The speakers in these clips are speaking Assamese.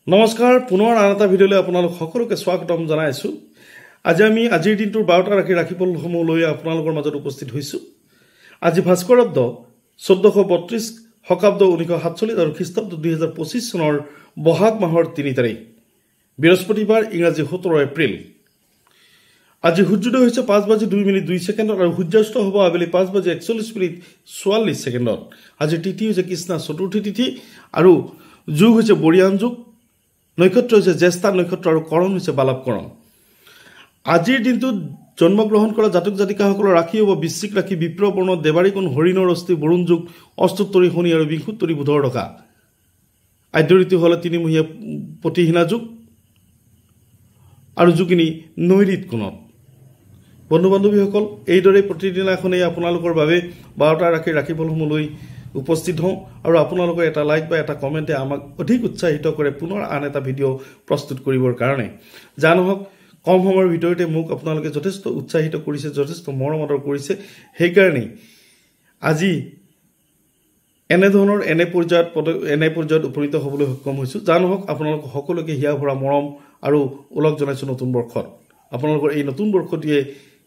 নমস্কাৰ পুনৰ আন এটা ভিডিঅ'লৈ আপোনালোক সকলোকে স্বাগতম জনাইছো। আজি আমি আজিৰ দিনটোৰ 12টা ৰাশিফলসমূহ লৈ আপোনালোকৰ মাজত উপস্থিত হৈছো। আজি ভাস্কৰাব্দ 1432 শকাব্দ 1947 আৰু খ্ৰীষ্টাব্দ 2025 চনৰ বহাগ মাহৰ 3 তাৰিখ বৃহস্পতিবাৰ ইংৰাজী 17 এপ্ৰিল। আজি সূৰ্যোদয় হৈছে 5:02 আৰু সূৰ্যাস্ত হ'ব আবেলি 5:41 আজি তিথি হৈছে কৃষ্ণা চতুৰ্থী তিথি আৰু যোগ হৈছে বৰিয়ান যোগ। নক্ষত্ৰ হৈছে জ্যেষ্ঠা নক্ষত্ৰ আৰু কৰণ হৈছে বালৱকৰণ। আজিৰ দিনটোত জন্মগ্ৰহণ কৰা জাতক জাতিকাসকলৰ ৰাশি হ'ব বৃশ্চিক ৰাশি, বিপ্ৰবৰ্ণ, দেৱাৰীকোণ, হৰিণৰ অস্থি, বৰুণ যোগ, অষ্টোত্তৰী শনি আৰু বিংশোত্তৰী বুধৰ দশা। আদ্য ঋতু হ'লে তিনিমহীয়া প্ৰতিহীনা যোগ আৰু যোগিনী নৈৰিত কোণত। বন্ধু বান্ধৱীসকল, এইদৰে প্ৰতিদিনাখনেই আপোনালোকৰ বাবে 12টা ৰাশিৰ ৰাশিফলসমূহ লৈ উপস্থিত হওঁ আৰু আপোনালোকৰ এটা লাইক বা এটা কমেণ্টে আমাক অধিক উৎসাহিত কৰে পুনৰ আন এটা ভিডিঅ' প্ৰস্তুত কৰিবৰ কাৰণে। যা নহওক কম সময়ৰ ভিতৰতে মোক আপোনালোকে যথেষ্ট উৎসাহিত কৰিছে, যথেষ্ট মৰম আদৰ কৰিছে। সেইকাৰণেই আজি এনে পৰ্যায়ত উপনীত হ'বলৈ সক্ষম হৈছোঁ। যা নহওক আপোনালোক সকলোকে হিয়া ভৰা মৰম আৰু ওলগ জনাইছোঁ নতুন বৰ্ষত। আপোনালোকৰ এই নতুন বৰ্ষটিয়ে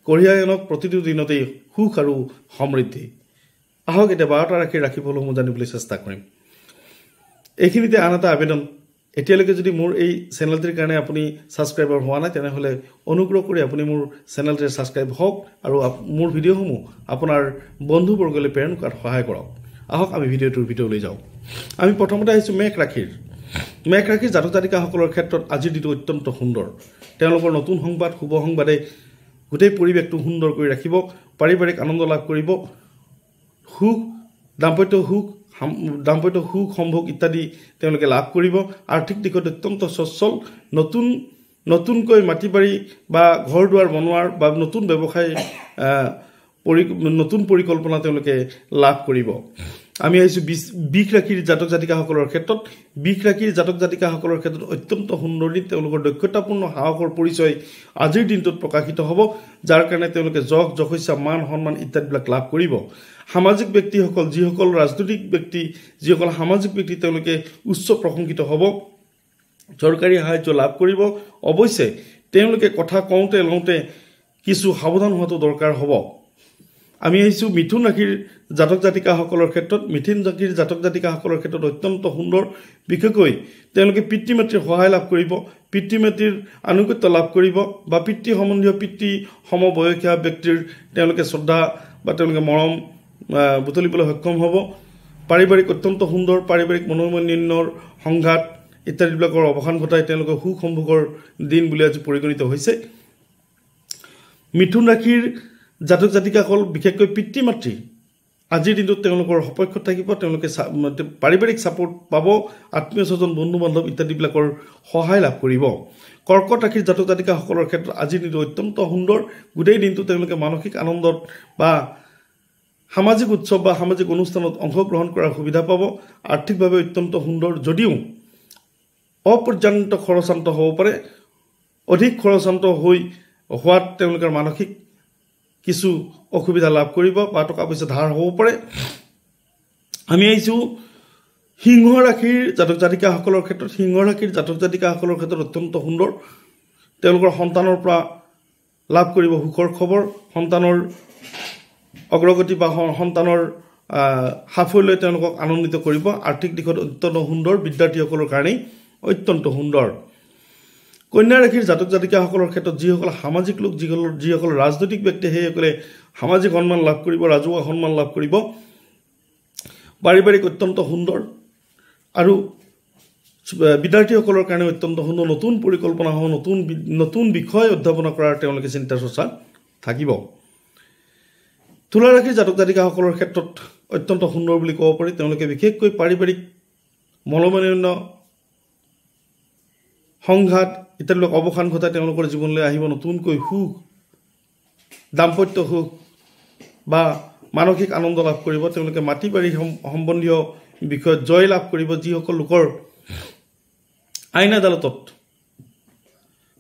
কঢ়িয়াই আনক প্ৰতিটো দিনতেই সুখ আৰু সমৃদ্ধি। আহক এতিয়া 12টা ৰাশিৰ ৰাশিফলসমূহ জানিবলৈ চেষ্টা কৰিম। এইখিনিতে আন এটা আবেদন, এতিয়ালৈকে যদি মোৰ এই চেনেলটিৰ কাৰণে আপুনি ছাবস্ক্ৰাইবাৰ হোৱা নাই তেনেহ'লে অনুগ্ৰহ কৰি আপুনি মোৰ চেনেলটিৰ ছাবস্ক্ৰাইব হওক আৰু মোৰ ভিডিঅ'সমূহ আপোনাৰ বন্ধুবৰ্গলৈ প্ৰেৰণ কৰাত সহায় কৰক। আহক আমি ভিডিঅ'লৈ যাওঁ। আমি প্ৰথমতে আহিছোঁ মেঘ ৰাশিৰ জাতক জাতিকাসকলৰ ক্ষেত্ৰত আজিৰ দিনটো অত্যন্ত সুন্দৰ। তেওঁলোকৰ নতুন সংবাদ, শুভ সংবাদে গোটেই পৰিৱেশটো সুন্দৰ কৰি ৰাখিব। পাৰিবাৰিক আনন্দ লাভ কৰিব। দাম্পত্য সুখ সম্ভোগ ইত্যাদি তেওঁলোকে লাভ কৰিব। আৰ্থিক দিশত অত্যন্ত সচ্ছল। নতুনকৈ মাটি বাৰী বা ঘৰ দুৱাৰ বনোৱাৰ বা নতুন ব্যৱসায় নতুন পৰিকল্পনা তেওঁলোকে লাভ কৰিব। আমি আহিছোঁ বৃষ ৰাশিৰ জাতক জাতিকাসকলৰ ক্ষেত্ৰত। বৃষ ৰাশিৰ জাতক জাতিকাসকলৰ ক্ষেত্ৰত অত্যন্ত সুন্দৰ দিন। তেওঁলোকৰ দক্ষতাপূৰ্ণ সাহসৰ পৰিচয় আজিৰ দিনটোত প্ৰকাশিত হ'ব, যাৰ কাৰণে তেওঁলোকে যশস্যা, মান সন্মান ইত্যাদিবিলাক লাভ কৰিব। সামাজিক ব্যক্তিসকল, যিসকল ৰাজনৈতিক ব্যক্তি, যিসকল সামাজিক ব্যক্তি, তেওঁলোকে উচ্চ প্ৰশংসিত হ'ব। চৰকাৰী সাহায্য লাভ কৰিব। অৱশ্যে তেওঁলোকে কথা লওঁতে কিছু সাৱধান হোৱাটো দৰকাৰ হ'ব। আমি আহিছোঁ মিথুন ৰাশিৰ জাতক জাতিকাসকলৰ ক্ষেত্ৰত। মিথুন ৰাশিৰ জাতক জাতিকাসকলৰ ক্ষেত্ৰত অত্যন্ত সুন্দৰ। বিশেষকৈ তেওঁলোকে পিতৃ মাতৃৰ সহায় লাভ কৰিব, পিতৃ মাতৃৰ আনুগত্য লাভ কৰিব বা পিতৃ সম্বন্ধীয় পিতৃ সমবয়সীয়া ব্যক্তিৰ তেওঁলোকে শ্ৰদ্ধা বা তেওঁলোকে মৰম বুটলিবলৈ সক্ষম হ'ব। পাৰিবাৰিক অত্যন্ত সুন্দৰ। পাৰিবাৰিক মনোমালিন্যৰ সংঘাত ইত্যাদিবিলাকৰ অৱসান ঘটাই তেওঁলোকৰ সুখ সম্ভোগৰ দিন বুলি আজি পৰিগণিত হৈছে। মিথুন ৰাশিৰ জাতক জাতিকাসকল, বিশেষকৈ পিতৃ মাতৃ আজিৰ দিনটোত তেওঁলোকৰ সপক্ষত থাকিব। তেওঁলোকে পাৰিবাৰিক ছাপোৰ্ট পাব। আত্মীয় স্বজন, বন্ধু বান্ধৱ ইত্যাদিবিলাকৰ সহায় লাভ কৰিব। কৰ্কট ৰাশিৰ জাতক জাতিকাসকলৰ ক্ষেত্ৰত আজিৰ দিনটো অত্যন্ত সুন্দৰ। গোটেই দিনটো তেওঁলোকে মানসিক আনন্দত বা সামাজিক উৎসৱ বা সামাজিক অনুষ্ঠানত অংশগ্ৰহণ কৰাৰ সুবিধা পাব। আৰ্থিকভাৱে অত্যন্ত সুন্দৰ, যদিও অপৰ্যাপ্ত খৰচান্ত হ'ব পাৰে। অধিক খৰচান্ত হোৱাত তেওঁলোকৰ মানসিক কিছু অসুবিধা লাভ কৰিব বা টকা পইচা ধাৰ হ'ব পাৰে। আমি আহিছোঁ সিংহ ৰাশিৰ জাতক জাতিকাসকলৰ ক্ষেত্ৰত। সিংহ ৰাশিৰ জাতক জাতিকাসকলৰ ক্ষেত্ৰত অত্যন্ত সুন্দৰ। তেওঁলোকৰ সন্তানৰ পৰা লাভ কৰিব সুখৰ খবৰ। সন্তানৰ অগ্ৰগতি বা সন্তানৰ সাফল্যই তেওঁলোকক আনন্দিত কৰিব। আৰ্থিক দিশত অত্যন্ত সুন্দৰ। বিদ্যাৰ্থীসকলৰ কাৰণেই অত্যন্ত সুন্দৰ। কন্যা ৰাশিৰ জাতক জাতিকাসকলৰ ক্ষেত্ৰত যিসকল সামাজিক লোক, যিসকল ৰাজনৈতিক ব্যক্তি, সেইসকলে সামাজিক সন্মান লাভ কৰিব, ৰাজহুৱা সন্মান লাভ কৰিব। পাৰিবাৰিক অত্যন্ত সুন্দৰ আৰু বিদ্যাৰ্থীসকলৰ কাৰণে অত্যন্ত সুন্দৰ। নতুন পৰিকল্পনা হ'ব, নতুন বিষয় অধ্যাপনা কৰাৰ তেওঁলোকে চিন্তা চৰ্চা থাকিব। তুলা ৰাশিৰ জাতক জাতিকাসকলৰ ক্ষেত্ৰত অত্যন্ত সুন্দৰ বুলি ক'ব পাৰি। তেওঁলোকে বিশেষকৈ পাৰিবাৰিক মনোমালিন্য, সংঘাত ইত্যাদিবিলাক অৱসান ঘটাই তেওঁলোকৰ জীৱনলৈ আহিব নতুনকৈ সুখ, দাম্পত্য সুখ বা মানসিক আনন্দ লাভ কৰিব। তেওঁলোকে মাটি বাৰী সম্বন্ধীয় বিষয়ত জয় লাভ কৰিব। যিসকল লোকৰ আইন আদালতত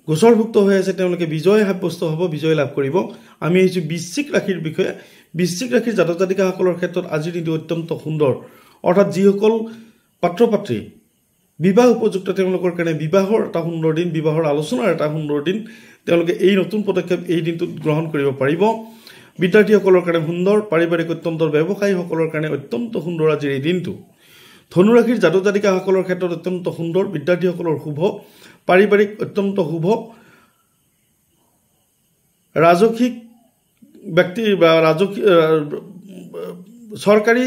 গোচৰভুক্ত হৈ আছে তেওঁলোকে বিজয় সাব্যস্ত হ'ব, বিজয় লাভ কৰিব। আমি আহিছোঁ বৃশ্চিক ৰাশিৰ বিষয়ে। বৃশ্চিক ৰাশিৰ জাতক জাতিকাসকলৰ ক্ষেত্ৰত আজিৰ দিনটো অত্যন্ত সুন্দৰ। অৰ্থাৎ যিসকল পাত্ৰ পাত্ৰী বিবাহ উপযুক্ত তেওঁলোকৰ কাৰণে বিবাহৰ এটা সুন্দৰ দিন, বিবাহৰ আলোচনাৰ এটা সুন্দৰ দিন। তেওঁলোকে এই নতুন পদক্ষেপ এই দিনটোত গ্ৰহণ কৰিব পাৰিব। বিদ্যাৰ্থীসকলৰ কাৰণে সুন্দৰ, পাৰিবাৰিক অত্যন্ত ব্যৱসায়ীসকলৰ কাৰণে অত্যন্ত সুন্দৰ আজিৰ এই দিনটো। ধনুৰাশিৰ জাতক জাতিকাসকলৰ ক্ষেত্ৰত অত্যন্ত সুন্দৰ, বিদ্যাৰ্থীসকলৰ শুভ, পাৰিবাৰিক অত্যন্ত শুভ, ৰাজসিক ব্যক্তি বা চৰকাৰী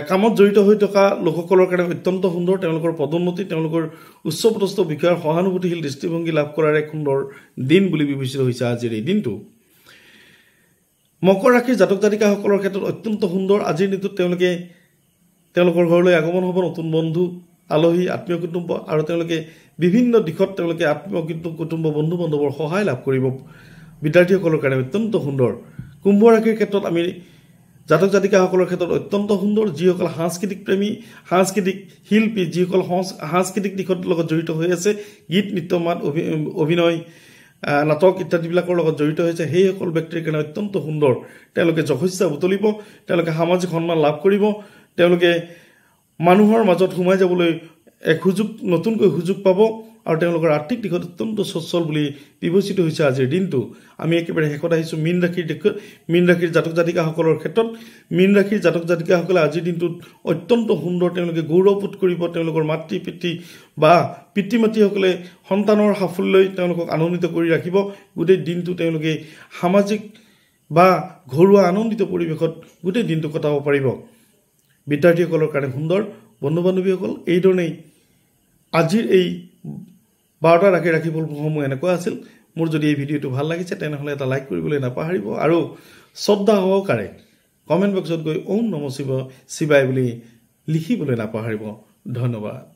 কামত জড়িত হৈ থকা লোকসকলৰ কাৰণে অত্যন্ত সুন্দৰ। তেওঁলোকৰ পদোন্নতি, তেওঁলোকৰ উচ্চপদস্থ বিষয়াৰ সহানুভূতিশীল দৃষ্টিভংগী লাভ কৰাৰ এক সুন্দৰ দিন বুলি বিবেচিত হৈছে আজিৰ এই দিনটো। মকৰ ৰাশিৰ জাতক জাতিকাসকলৰ ক্ষেত্ৰত অত্যন্ত সুন্দৰ। আজিৰ দিনটোত তেওঁলোকৰ ঘৰলৈ আগমন হ'ব নতুন বন্ধু, আলহী, আত্মীয় কুটুম্ব, আৰু তেওঁলোকে বিভিন্ন দিশত তেওঁলোকে আত্মীয় কুটুম্ব, বন্ধু বান্ধৱৰ সহায় লাভ কৰিব। বিদ্যাৰ্থীসকলৰ কাৰণে অত্যন্ত সুন্দৰ। কুম্ভ ৰাশিৰ ক্ষেত্ৰত আমি জাতক জাতিকাসকলৰ ক্ষেত্ৰত অত্যন্ত সুন্দৰ। যিসকল সাংস্কৃতিক প্ৰেমী, সাংস্কৃতিক শিল্পী, যিসকল সাংস্কৃতিক দিশৰ লগত জড়িত হৈ আছে, গীত, নৃত্য, মাত, অভিনয়, নাটক ইত্যাদিবিলাকৰ লগত জড়িত হৈছে, সেইসকল ব্যক্তিৰ কাৰণে অত্যন্ত সুন্দৰ। তেওঁলোকে যশস্যা বুটলিব, তেওঁলোকে সামাজিক সন্মান লাভ কৰিব, তেওঁলোকে মানুহৰ মাজত সোমাই যাবলৈ এক নতুনকৈ সুযোগ পাব, আৰু তেওঁলোকৰ আৰ্থিক দিশত অত্যন্ত সচ্ছল বুলি বিবেচিত হৈছে আজিৰ দিনটো। আমি একেবাৰে শেষত আহিছোঁ মীন ৰাশিৰ জাতক জাতিকাসকলৰ ক্ষেত্ৰত। মীন ৰাশিৰ জাতক জাতিকাসকলে আজিৰ দিনটোত অত্যন্ত সুন্দৰ। তেওঁলোকে গৌৰৱবোধ কৰিব। তেওঁলোকৰ মাতৃ পিতৃ বা পিতৃ মাতৃসকলে সন্তানৰ সাফল্যই তেওঁলোকক আনন্দিত কৰি ৰাখিব। গোটেই দিনটো তেওঁলোকে সামাজিক বা ঘৰুৱা আনন্দিত পৰিৱেশত গোটেই দিনটো কটাব পাৰিব। বিদ্যাৰ্থীসকলৰ কাৰণে সুন্দৰ। বন্ধু বান্ধৱীসকল, এইধৰণেই আজিৰ এই 12টা ৰাশিফলসমূহ এনেকুৱা আছিল। মোৰ যদি এই ভিডিঅ'টো ভাল লাগিছে তেনেহ'লে এটা লাইক কৰিবলৈ নাপাহৰিব, আৰু শ্ৰদ্ধা সহকাৰে কমেণ্ট বক্সত গৈ ওম নমঃ শিৱায় বুলি লিখিবলৈ নাপাহৰিব। ধন্যবাদ।